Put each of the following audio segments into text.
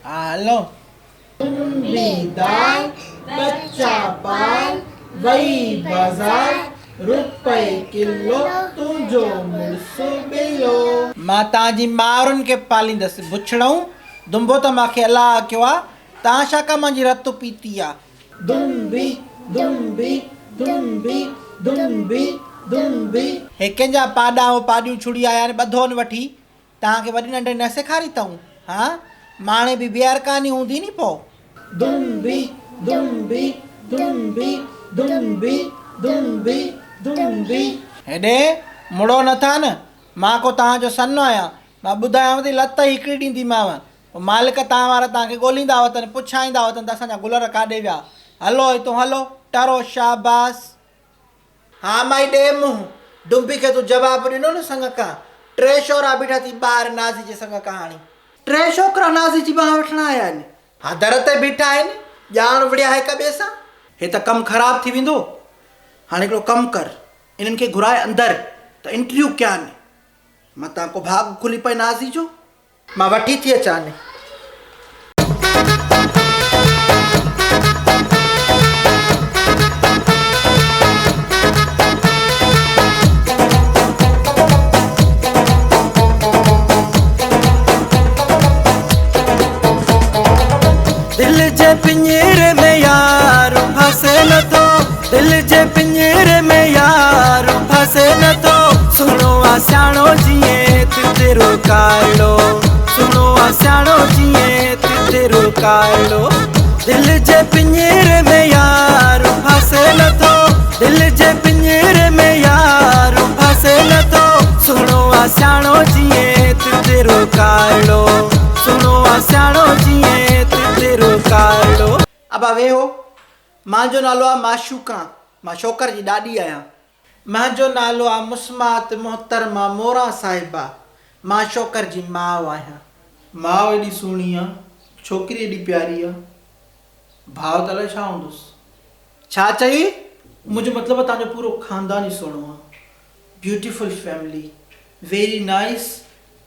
हलो दाल बच्चा पाल वही बाजार रुपए किलो तुझो मुड़सु बिलो। मां तव्हांजी माउरुनि खे पालींदसि बुछड़ऊं दुंबो त मूंखे अलाह कयो आहे। तव्हां छा कम जी रत पीती आहे। दुम्बी दुम्बी दुम्बी दुम्बी दुम्बी। हे कंहिंजा पाॾा पाॾियूं छुड़ी आया आहिनि ॿधोनि वठी। तव्हांखे वॾी नंढे न सेखारी अथऊं? हा माणे बि ॿीहर कहानी हूंदी नी पोइ। दुम्बी दुम्बी दुम्बी दुम्बी दुम्बी दुम्बी। हेॾे मुड़ो नथा न, मां को तव्हांजो सन आहियां। मां ॿुधायांव थी लत हिकिड़ी ॾींदीमांव, मालिक तव्हां वारा तव्हांखे ॻोल्हींदा वतन पुछाईंदा वतन त असांजा गुलर काॾे विया। हलो हितां हलो टरो शाबास। हा माई ॾे मुंहुं डुंबी खे तूं जवाबु ॾिनो न संग खां। 3 छोरा बीठा थी ॿाहिरि नाज़ी जे संग कहाणी। 3 छोकिरा नाज़ी जी बांह वठण आया आहिनि। हा दर ते बीठा आहिनि ॼाण विड़िया हिक ॿिए सां। हे त कमु ख़राबु थी वेंदो। हाणे हिकिड़ो कमु कर, इन्हनि खे घुराए अंदरि त इंटरव्यू कयानि। मां तव्हां को भाग खुली पए नाज़ी जो, मां वठी थी अचां। दिल जे पिंजरे में यार फसे न तो, दिल जे पिंजरे में यार फसे न तो। सुनो आ सियाणो जिए तेरो कायड़ो, सुनो आ सियाणो जिए तेरो कायड़ो। दिल जे पिंजरे में यार फसे न तो, दिल जे पिंजरे में यार फसे न तो। सुनो आ सियाणो जिए तेरो कायड़ो, सुनो आ सियाणो जिए तेरो कायड़ो। अब वेहो, मांजो नालो आहे माशूका, मां शोकर जी ॾाॾी आहियां। मुंहिंजो नालो आहे मुस्मात मोहतरमा मोरा साहिबा, मां शोकर जी माउ आहियां। माउ एॾी सुहिणी आहे, छोकिरी एॾी प्यारी आहे, भाउ त अलाए छा हूंदुसि। छा चई? मुंहिंजो मतिलबु तव्हांजो पूरो ख़ानदान ई सुहिणो आहे। Beautiful family, very nice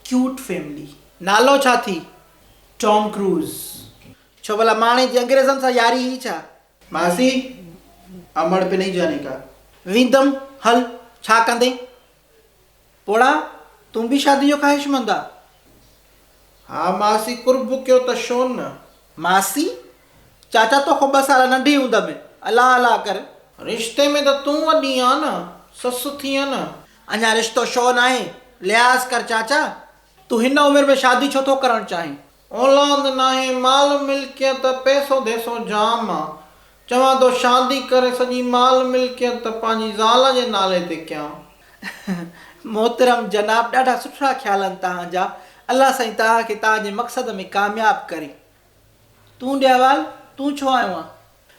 cute family. नालो छा थी? Tom Cruise. छो भला माणे जी अंग्रेज़नि सां यारी ही छा? मासी अमड़ पे नहीं जाने का। वींदम हल छा कंदे? पोड़ा तुम भी शादी जो ख्वाहिशमंद आ? हा मासी कुर्ब कयो त छो न। मासी चाचा तो को 2 साल नंढी हूंदमि, अलाह अलाह कर। रिश्ते में त तूं वॾी आ न, ससु थी आ न। अञा रिश्तो छो न आहे, लिहाज़ कर चाचा। तूं हिन उमिरि में शादी छो थो करणु चाहीं? औलाद नाहे, माल मिल्कियत पैसो देसो जाम आ। चवां तो शादी करे सॼी माल मिल्कियत पंहिंजी ज़ाल जे नाले ते कयां। मोहतरम जनाब ॾाढा सुठा ख़्याल आहिनि तव्हांजा। अलाह साईं तव्हांखे तव्हांजे मक़सद में कामयाबु करे। तूं ॾियावाल तूं छो आयो आहे?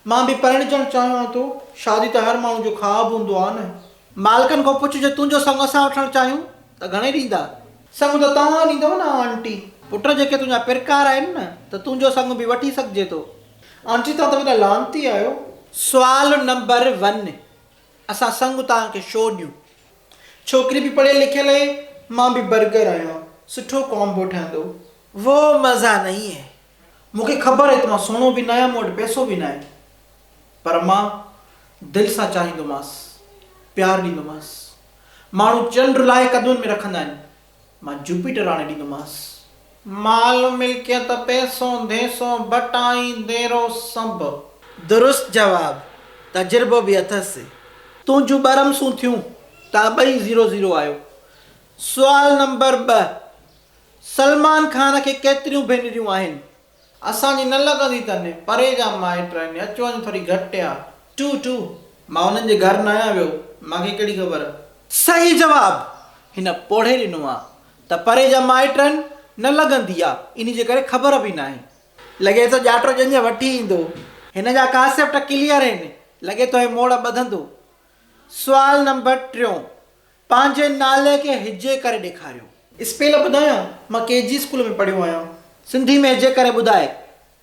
मां बि परिणिजणु चाहियां थो। शादी त हर माण्हू जो ख़्वाबु हूंदो आहे न। मालिकनि खां पुछ जे तुंहिंजो संग असां वठणु चाहियूं त घणे ॾींदा? संग त तव्हां ॾींदव न आंटी। पुट जेके तुंहिंजा पिरकार आहिनि न त तुंहिंजो संग बि वठी सघिजे थो। आंटी तव्हां त वॾा लानती आहियो। सुवाल नंबर 1, असां संग तव्हांखे छो ॾियूं? छोकिरी बि पढ़ियल लिखियल आहे, मां बि बर्गर आहियां, सुठो कॉम्बो ठहंदो। वो मज़ा नहीं है। मूंखे ख़बर आहे त मां सुहिणो बि न आहियां, मूं वटि पैसो बि न आहे, पर मां दिलि सां चाहींदोमांसि, प्यारु ॾींदोमांसि। माण्हू चंड लाइ क़दुनि में रखंदा आहिनि, मां जुपिटर आणे ॾींदोमांसि। माल मिल्कियत पैसो देसो बटाई देरो सभु। दुरुस्त जवाब, तजुर्बो बि अथसि। तुंहिंजूं ॿरमसूं थियूं, तव्हां ॿई 0-0 आहियो। सुवाल नंबर 2, सलमान खान खे केतिरियूं भेनरियूं आहिनि? असांजी न लॻंदी अथनि, परे जा माइट आहिनि, अचु वञु थोरी घटि आहे। 2-2। मां हुननि जे घर न आहियां वियो, मूंखे कहिड़ी ख़बर। सही जवाबु। हिन पोड़े ॾिनो आहे त परे जा माइट आहिनि, न लॻंदी आहे, इन जे करे ख़बर बि न आहे। लॻे थो ॼाटो ॼञ वठी ईंदो। हिन जा कांसेप्ट क्लियर आहिनि, लॻे थो हे मोड़ ॿधंदो। सुवाल नंबर 3, पंहिंजे नाले खे हिजे करे ॾेखारियो। स्पेल ॿुधायां? मां केजी स्कूल में पढ़ियो आहियां। सिंधी में हिजे करे ॿुधाए।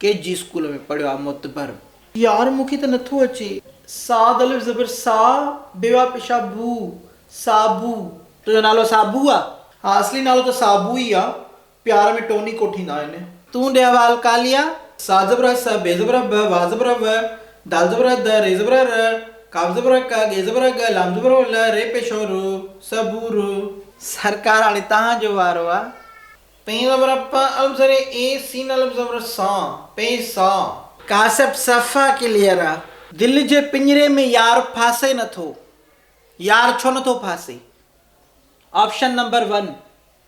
केजी स्कूल में पढ़ियो आहे मोतबर। यार मूंखे त नथो अचे। साद अलिफ ज़बर सा, बेवा पेशा बू, साबू। तुंहिंजो नालो साबू आहे? हा असली नालो त साबू ई आहे, प्यार में टोनी कोठींदा आहिनि। तूं ॾे हवाल कालिया सा ज़बर स बे ज़बर ब वा ज़बर व दाल ज़बर द रे ज़बर र काफ ज़बर क गे ज़बर ग लाम ज़बर ल रे पेशो रु सबूर। सरकार हाणे तव्हांजो वारो आहे। पे ज़बर प अलफ ज़रे ए सीन अलफ ज़बर सा पैसा। कासिफ सफ़ा क्लियर आहे। दिलि जे पिंजरे में यार फासे नथो। यार छो नथो फासे? ऑप्शन नंबर 1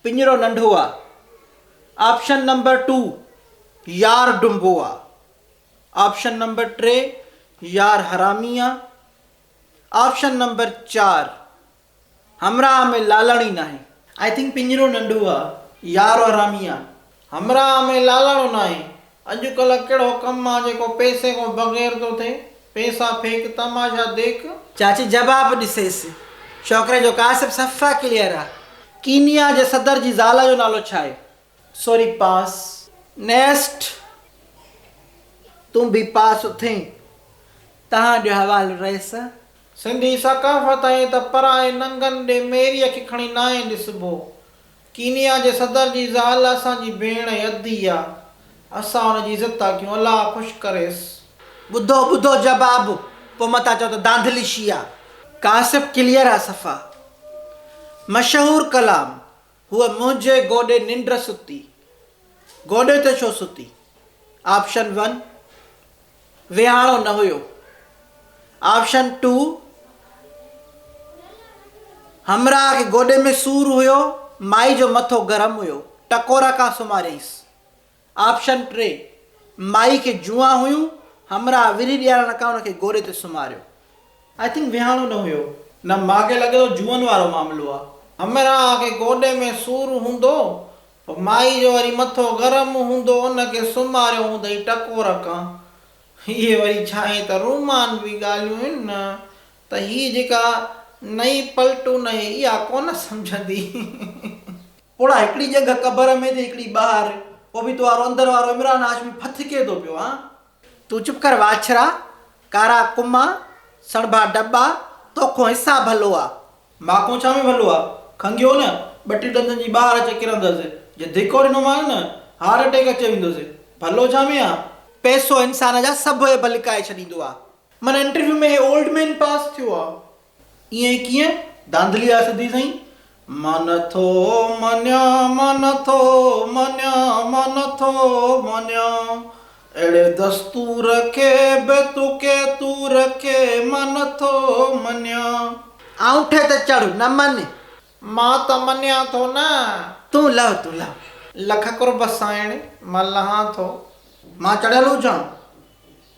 पिंजरो नंढो आहे। ऑप्शन नंबर 2 यार डुंबो आहे। ऑप्शन नंबर 3 यार हरामी आहे। ऑप्शन नंबर 4 हमरा में लालणी न आहे। आई थिंक पिंजरो नंढो आहे, यार हरामी आहे, हमरा में लालणो न आहे। अॼुकल्ह कहिड़ो कमु आहे जेको पैसे खां बग़ैर थो थिए? पैसा फेंक तमाशा देख। चाची जवाब ॾिसेसि। छोकिरे जो कासिफ सफ़ा क्लियर आहे। कीनिया जे सदर जी ज़ाल जो नालो छा आहे? सॉरी पास। नेक्स्ट तूं बि पास थी। तव्हांजो हवालो रहेसि। सिंधी सकाफ़त आहे त पराए नंगनि ॾे मेरीअ खे खणी न आहे ॾिसबो। कीनिया जे सदर जी ज़ाल असांजी भेण अदी आहे। असां हुनजी इज़त था कयूं। अलाह ख़ुशि करेसि। ॿुधो ॿुधो जवाब, पोइ मता चओ त दांधली शी आहे। कासिफ क्लियर आहे सफ़ा। मशहूर कलाम हुअ मुंहिंजे गोॾे निंड सुती। गोॾे ते छो सुती? ऑप्शन 1 विहाणो न हुयो। ऑप्शन 2 हमरा खे गोॾे में सूर हुयो, माई जो मथो गरम हुयो, टकोरा खां सुम्हारियईंसि। ऑप्शन 3 माई खे जुआ हुयूं, हमरा विरी ॾियण खां हुनखे गोॾे ते सुम्हारियो। आई थिंक विहाणो न हुयो। न मूंखे लॻे थो जुअनि वारो मामिलो आहे। हमरा खे गोॾे में सूर हूंदो, पोइ माई जो वरी मथो गरम हूंदो, उनखे सुम्हारियो हूंदई टकोर खां। इहे वरी छा आहे त रूमान बि ॻाल्हियूं आहिनि न, त हीअ जेका नई पलटू न इहा कोन सम्झंदी। पोड़ा हिकिड़ी जॻह क़बर में ते हिकिड़ी ॿाहिरि, पोइ बि तूं वारो अंदरि वारो इमरान हाशमी फथके थो पियो। हा तूं चुप कर वाछरा। कारा कुमा सणभा डब्बा तोखो हिसाब भलो आहे। माखो छा में भलो आहे? खंघियो न 2 ॾंदनि जी ॿाहिरि अचे किरंदसि। जे धिको ॾिनोमांइ न हार्ट अटैक अचे वेंदुसि। भलो छा में आहे? पैसो इंसान जा सभु ऐब लिकाए छॾींदो आहे। माना इंटरव्यू में ओल्ड मैन पास थियो आहे। ईअं कीअं? धांधली आहे सिधी साईं। मन थो मञा मन थो मञा मन थो मञा, अहिड़े दस्तूर खे बि तुके तूर खे मन थो मञा। आऊंठे ते चढ़ न मन। मां त मञा थो न। तूं लह लख कुर्ब साइण मां लहां थो। मां चढ़ियल हुजां?